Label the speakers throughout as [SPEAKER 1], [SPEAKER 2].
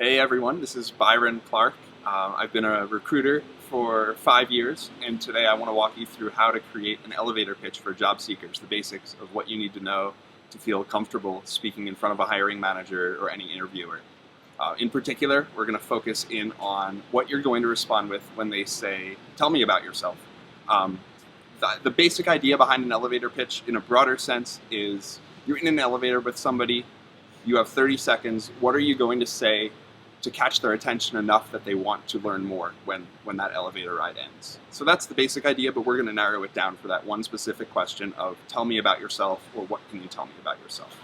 [SPEAKER 1] Hey everyone, this is Byron Clark. I've been a recruiter for 5 years, and today I want to walk you through how to create an elevator pitch for job seekers, the basics of what you need to know to feel comfortable speaking in front of a hiring manager or any interviewer. In particular, we're going to focus in on what you're going to respond with when they say, "Tell me about yourself." The basic idea behind an elevator pitch in a broader sense is you're in an elevator with somebody, you have 30 seconds, what are you going to say to catch their attention enough that they want to learn more when that elevator ride ends? So that's the basic idea, but we're going to narrow it down for that one specific question of tell me about yourself, or what can you tell me about yourself?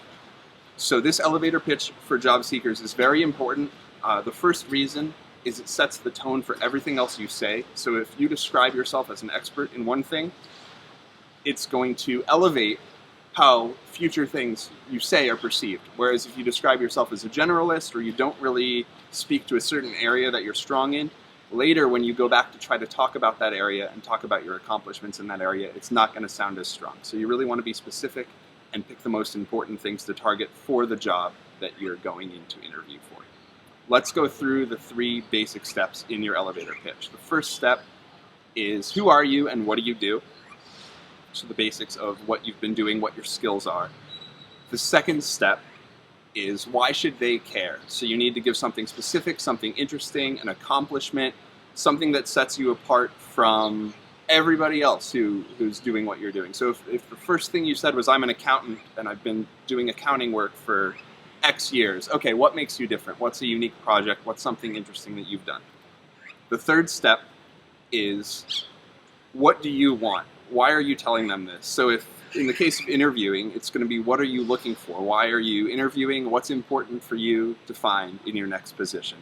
[SPEAKER 1] So this elevator pitch for job seekers is very important. The first reason is it sets the tone for everything else you say. So if you describe yourself as an expert in one thing, it's going to elevate how future things you say are perceived. Whereas if you describe yourself as a generalist, or you don't really speak to a certain area that you're strong in, later when you go back to try to talk about that area and talk about your accomplishments in that area, it's not going to sound as strong. So you really want to be specific and pick the most important things to target for the job that you're going in to interview for. Let's go through the 3 basic steps in your elevator pitch. The first step is who are you and what do you do? So the basics of what you've been doing, what your skills are. The second step is why should they care? So you need to give something specific, something interesting, an accomplishment, something that sets you apart from everybody else who's doing what you're doing. So if the first thing you said was I'm an accountant and I've been doing accounting work for X years, okay, what makes you different? What's a unique project? What's something interesting that you've done? The third step is what do you want? Why are you telling them this? So if in the case of interviewing, it's going to be what are you looking for? Why are you interviewing? What's important for you to find in your next position?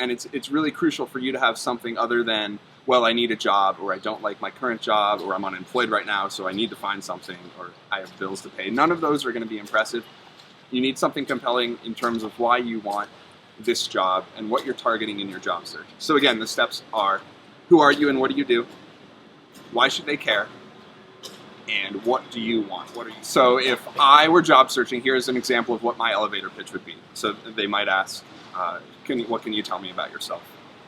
[SPEAKER 1] And it's really crucial for you to have something other than, well, I need a job, or I don't like my current job, or I'm unemployed right now, so I need to find something, or I have bills to pay. None of those are going to be impressive. You need something compelling in terms of why you want this job and what you're targeting in your job search. So again, the steps are who are you and what do you do? Why should they care? And what do you want? So if I were job searching, here's an example of what my elevator pitch would be. So they might ask, what can you tell me about yourself?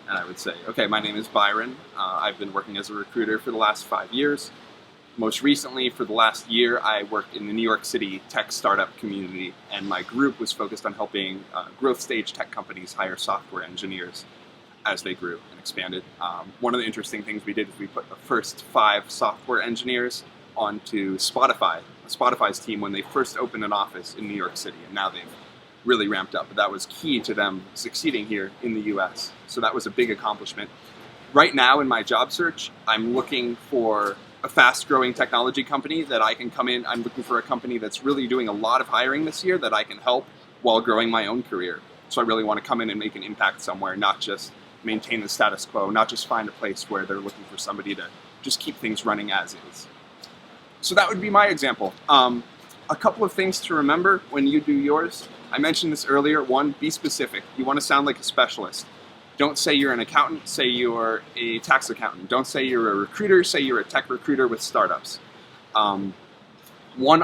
[SPEAKER 1] And I would say, okay, my name is Byron. I've been working as a recruiter for the last 5 years. Most recently, for the last year, I worked in the New York City tech startup community, and my group was focused on helping growth stage tech companies hire software engineers as they grew and expanded. One of the interesting things we did is we put the first 5 software engineers onto Spotify's team when they first opened an office in New York City, and now they've really ramped up. But that was key to them succeeding here in the US. So that was a big accomplishment. Right now in my job search, I'm looking for a fast-growing technology company that I can come in. I'm looking for a company that's really doing a lot of hiring this year that I can help while growing my own career. So I really want to come in and make an impact somewhere, not just maintain the status quo, not just find a place where they're looking for somebody to just keep things running as is. So that would be my example. A couple of things to remember when you do yours. I mentioned this earlier. 1, be specific. You want to sound like a specialist. Don't say you're an accountant, say you're a tax accountant. Don't say you're a recruiter, say you're a tech recruiter with startups. One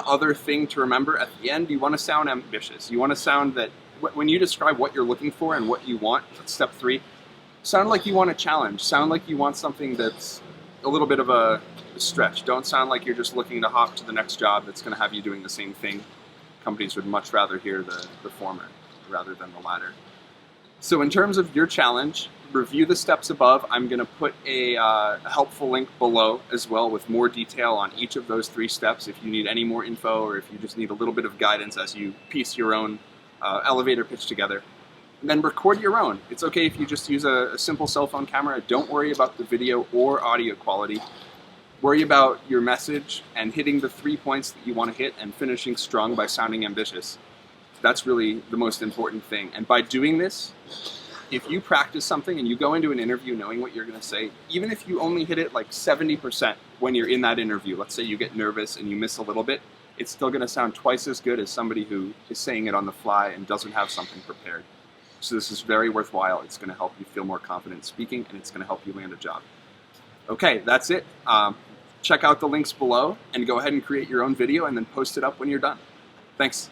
[SPEAKER 1] other thing to remember at the end, you want to sound ambitious. You want to sound that when you describe what you're looking for and what you want, that's step 3, sound like you want a challenge. Sound like you want something that's a little bit of a stretch. Don't sound like you're just looking to hop to the next job that's going to have you doing the same thing. Companies would much rather hear the former rather than the latter. So in terms of your challenge, review the steps above. I'm going to put a helpful link below as well with more detail on each of those 3 steps if you need any more info, or if you just need a little bit of guidance as you piece your own elevator pitch together. And then record your own. It's okay if you just use a simple cell phone camera. Don't worry about the video or audio quality. Worry about your message and hitting the 3 points that you want to hit and finishing strong by sounding ambitious. That's really the most important thing. And by doing this, if you practice something and you go into an interview knowing what you're going to say, even if you only hit it like 70% when you're in that interview, let's say you get nervous and you miss a little bit, it's still going to sound twice as good as somebody who is saying it on the fly and doesn't have something prepared. So this is very worthwhile. It's going to help you feel more confident speaking, and it's going to help you land a job. Okay, that's it. Check out the links below and go ahead and create your own video and then post it up when you're done. Thanks.